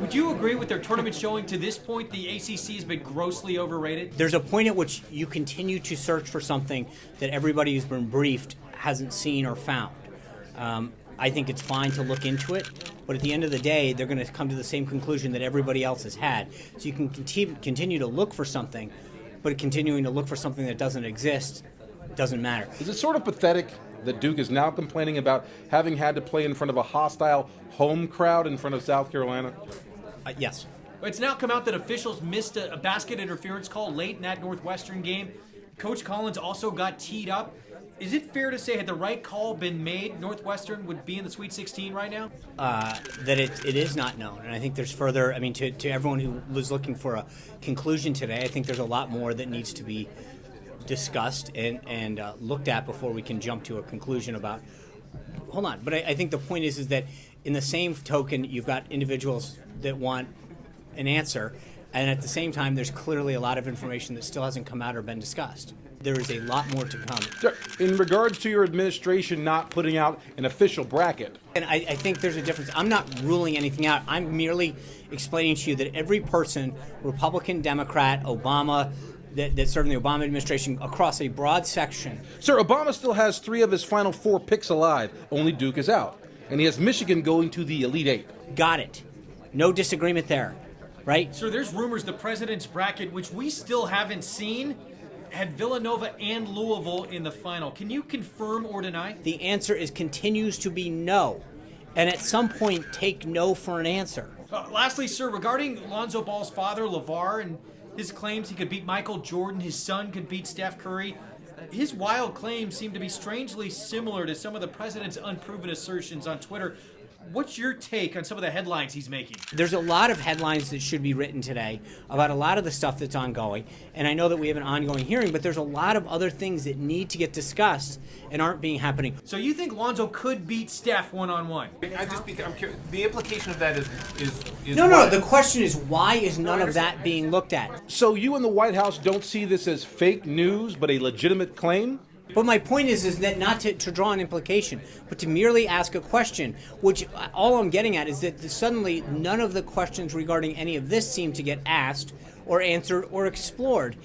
Would you agree with their tournament showing to this point the ACC has been grossly overrated? There's a point at which you continue to search for something that everybody who's been briefed hasn't seen or found. I think it's fine to look into it, but at the end of the day, they're going to come to the same conclusion that everybody else has had. So you can continue to look for something, but continuing to look for something that doesn't exist doesn't matter. Is it sort of pathetic that Duke is now complaining about having had to play in front of a hostile home crowd in front of South Carolina? Yes. It's now come out that officials missed a basket interference call late in that Northwestern game. Coach Collins also got teed up. Is it fair to say, had the right call been made, Northwestern would be in the Sweet 16 right now? That it is not known. And I think there's further, I mean, to everyone who was looking for a conclusion today, I think there's a lot more that needs to be discussed and looked at before we can jump to a conclusion about, hold on. But I think the point is that in the same token, you've got individuals that want an answer, and at the same time, there's clearly a lot of information that still hasn't come out or been discussed. There is a lot more to come. In regards to your administration not putting out an official bracket. And I think there's a difference. I'm not ruling anything out. I'm merely explaining to you that every person, Republican, Democrat, Obama, that served in the Obama administration across a broad section. Sir, Obama still has 3 of his final 4 picks alive. Only Duke is out. And he has Michigan going to the Elite Eight. Got it. No disagreement there, right? Sir, there's rumors the president's bracket, which we still haven't seen, had Villanova and Louisville in the final. Can you confirm or deny? The answer continues to be no. And at some point, take no for an answer. Lastly, sir, regarding Lonzo Ball's father, LeVar, and his claims he could beat Michael Jordan, his son could beat Steph Curry, his wild claims seem to be strangely similar to some of the president's unproven assertions on Twitter. What's your take on some of the headlines he's making? There's a lot of headlines that should be written today about a lot of the stuff that's ongoing. And I know that we have an ongoing hearing, but there's a lot of other things that need to get discussed and aren't happening. So you think Lonzo could beat Steph one-on-one? I'm curious. The implication of that is No. The question is, why is none of that being looked at? So you in the White House don't see this as fake news, but a legitimate claim? But my point is that not to draw an implication, but to merely ask a question, which all I'm getting at is that suddenly none of the questions regarding any of this seem to get asked or answered or explored.